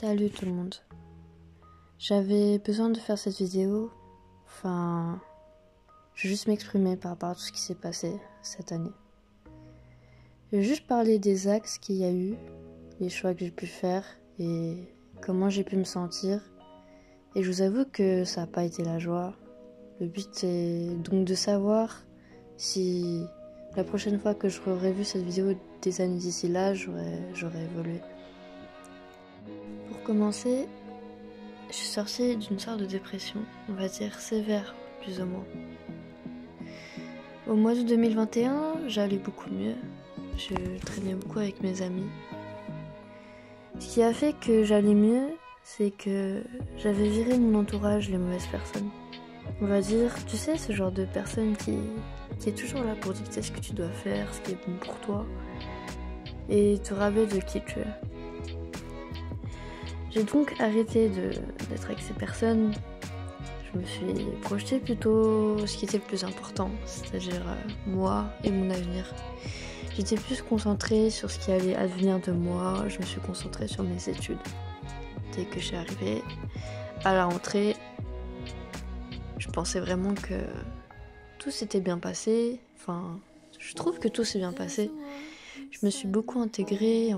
Salut tout le monde. J'avais besoin de faire cette vidéo. Je vais juste m'exprimer par rapport à tout ce qui s'est passé cette année. Je vais juste parler des axes qu'il y a eu, les choix que j'ai pu faire et comment j'ai pu me sentir. Et je vous avoue que ça n'a pas été la joie. Le but est donc de savoir si la prochaine fois que j'aurais vu cette vidéo des années d'ici là, j'aurais évolué. Pour commencer, je suis sortie d'une sorte de dépression, on va dire sévère, plus ou moins. Au mois d'août 2021, j'allais beaucoup mieux. Je traînais beaucoup avec mes amis. Ce qui a fait que j'allais mieux, c'est que j'avais viré mon entourage les mauvaises personnes. On va dire, tu sais, ce genre de personne qui est toujours là pour dicter ce que tu dois faire, ce qui est bon pour toi, et te rabaisser de qui tu es. J'ai donc arrêté d'être avec ces personnes. Je me suis projetée plutôt ce qui était le plus important, c'est-à-dire moi et mon avenir. J'étais plus concentrée sur ce qui allait advenir de moi, je me suis concentrée sur mes études. Dès que je suis arrivée à la rentrée, je pensais vraiment que tout s'était bien passé. Je trouve que tout s'est bien passé. Je me suis beaucoup intégrée,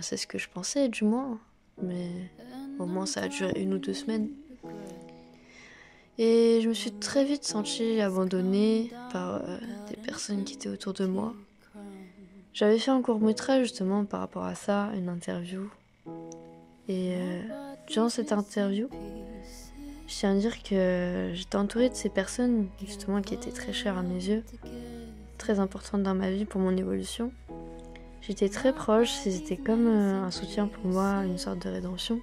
c'est ce que je pensais du moins. Mais au moins ça a duré 1 ou 2 semaines. Et je me suis très vite sentie abandonnée par des personnes qui étaient autour de moi. J'avais fait un court-métrage justement par rapport à ça, une interview. Et durant cette interview, je tiens à dire que j'étais entourée de ces personnes justement qui étaient très chères à mes yeux, très importantes dans ma vie pour mon évolution. J'étais très proche, c'était comme un soutien pour moi, une sorte de rédemption.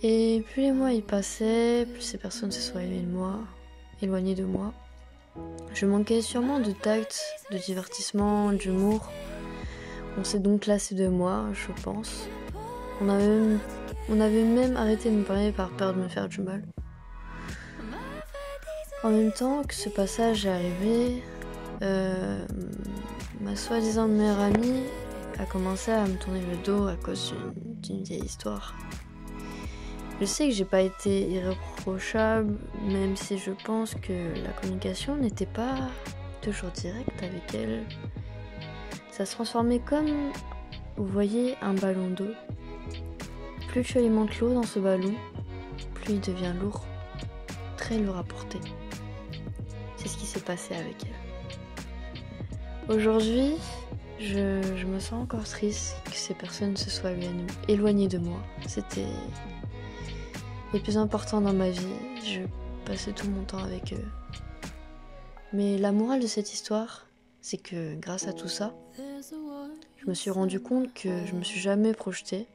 Et plus les mois y passaient, plus ces personnes se sont éloignées de moi. Je manquais sûrement de tact, de divertissement, d'humour. On s'est donc lassé de moi, je pense. On avait même arrêté de me parler par peur de me faire du mal. En même temps que ce passage est arrivé, ma soi-disant meilleure amie a commencé à me tourner le dos à cause d'une vieille histoire. Je sais que j'ai pas été irréprochable, même si je pense que la communication n'était pas toujours directe avec elle. Ça se transformait comme, vous voyez, un ballon d'eau. Plus tu alimentes l'eau dans ce ballon, plus il devient lourd, très lourd à porter. C'est ce qui s'est passé avec elle. Aujourd'hui, je me sens encore triste que ces personnes se soient éloignées de moi. C'était les plus importants dans ma vie. Je passais tout mon temps avec eux. Mais la morale de cette histoire, c'est que grâce à tout ça, je me suis rendu compte que je me suis jamais projetée.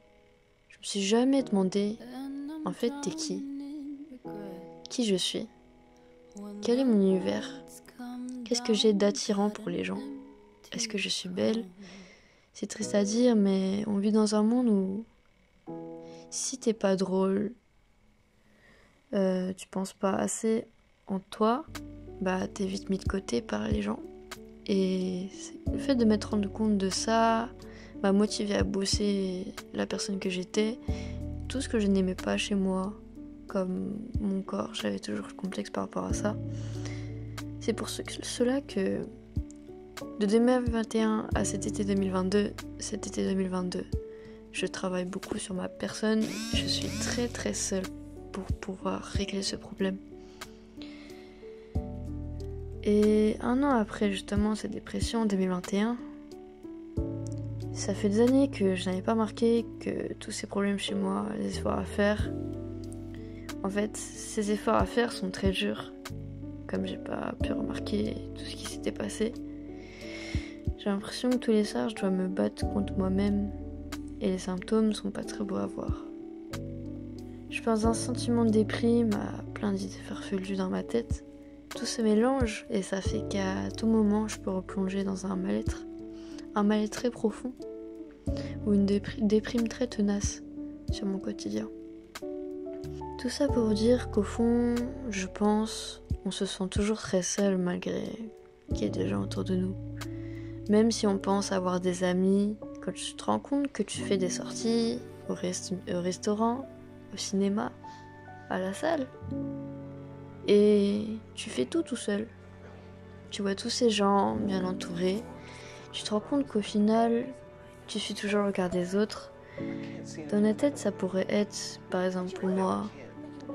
Je me suis jamais demandé, en fait, t'es qui? Qui je suis? Quel est mon univers? Qu'est-ce que j'ai d'attirant pour les gens? Est-ce que je suis belle? C'est triste à dire, mais on vit dans un monde où si t'es pas drôle, tu penses pas assez en toi, t'es vite mis de côté par les gens. Et le fait de m'être rendu compte de ça m'a motivé à bosser la personne que j'étais. Tout ce que je n'aimais pas chez moi, comme mon corps, j'avais toujours le complexe par rapport à ça. C'est pour cela que de 2021 à cet été 2022, je travaille beaucoup sur ma personne. Je suis très très seule pour pouvoir régler ce problème. Et 1 an après justement cette dépression en 2021, ça fait des années que je n'avais pas remarqué que tous ces problèmes chez moi, les efforts à faire, en fait, ces efforts à faire sont très durs. Comme j'ai pas pu remarquer tout ce qui s'était passé, j'ai l'impression que tous les soirs, je dois me battre contre moi-même et les symptômes sont pas très beaux à voir. Je pense à un sentiment de déprime, à plein d'idées farfelues dans ma tête. Tout se mélange et ça fait qu'à tout moment, je peux replonger dans un mal-être très profond ou une déprime très tenace sur mon quotidien. Tout ça pour dire qu'au fond, je pense, on se sent toujours très seul malgré qu'il y ait des gens autour de nous. Même si on pense avoir des amis, quand tu te rends compte que tu fais des sorties, au restaurant, au cinéma, à la salle. Et tu fais tout seul. Tu vois tous ces gens bien entourés. Tu te rends compte qu'au final, tu suis toujours le regard des autres. Dans la tête, ça pourrait être, par exemple pour moi,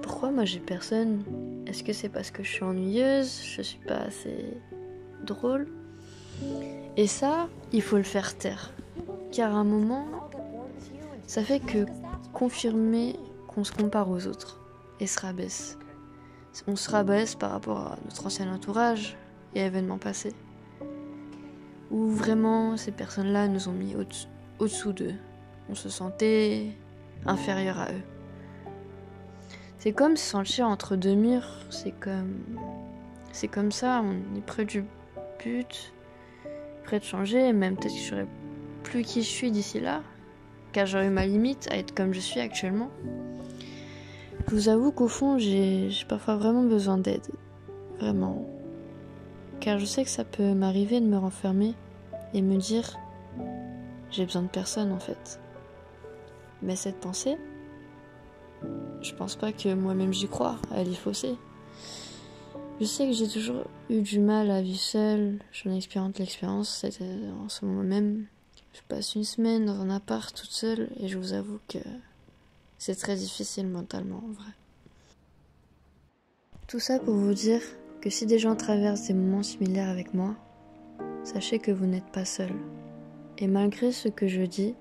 pourquoi moi j'ai personne? Est-ce que c'est parce que je suis ennuyeuse? Je suis pas assez drôle? Et ça, il faut le faire taire. Car à un moment, ça fait que confirmer qu'on se compare aux autres et se rabaisse. On se rabaisse par rapport à notre ancien entourage et événements passés. Où vraiment ces personnes-là nous ont mis au-dessous d'eux. On se sentait inférieur à eux. C'est comme se sentir entre deux murs. C'est comme ça, on est près du but, près de changer. Même peut-être que je serai plus qui je suis d'ici là, car j'aurai ma limite à être comme je suis actuellement. Je vous avoue qu'au fond, j'ai parfois vraiment besoin d'aide. Vraiment. Car je sais que ça peut m'arriver de me renfermer et me dire j'ai besoin de personne en fait. Mais cette pensée, je pense pas que moi-même j'y crois, elle est faussée. Je sais que j'ai toujours eu du mal à vivre seule, j'en ai expérimenté l'expérience, en ce moment même. Je passe une semaine dans un appart toute seule et je vous avoue que c'est très difficile mentalement en vrai. Tout ça pour vous dire que si des gens traversent des moments similaires avec moi, sachez que vous n'êtes pas seul. Et malgré ce que je dis,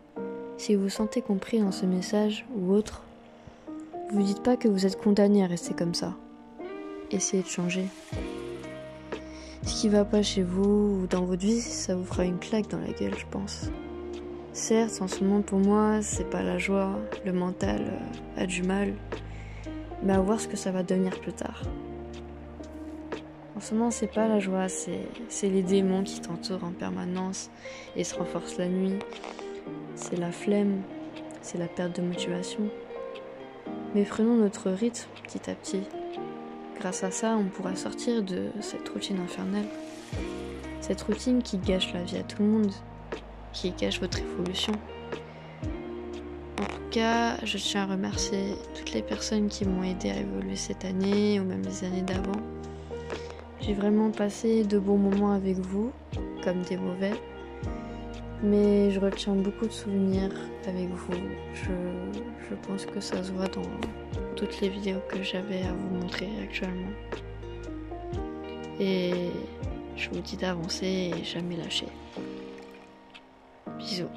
si vous vous sentez compris dans ce message ou autre, vous dites pas que vous êtes condamné à rester comme ça. Essayez de changer. Ce qui va pas chez vous ou dans votre vie, ça vous fera une claque dans la gueule, je pense. Certes, en ce moment pour moi, c'est pas la joie, le mental a du mal, mais à voir ce que ça va devenir plus tard. En ce moment, c'est pas la joie, c'est les démons qui t'entourent en permanence et se renforcent la nuit. C'est la flemme, c'est la perte de motivation. Mais prenons notre rythme petit à petit. Grâce à ça, on pourra sortir de cette routine infernale. Cette routine qui gâche la vie à tout le monde, qui gâche votre évolution. En tout cas, je tiens à remercier toutes les personnes qui m'ont aidé à évoluer cette année ou même les années d'avant. J'ai vraiment passé de bons moments avec vous, comme des mauvais. Mais je retiens beaucoup de souvenirs avec vous. Je pense que ça se voit dans toutes les vidéos que j'avais à vous montrer actuellement. Et je vous dis d'avancer et jamais lâcher. Bisous.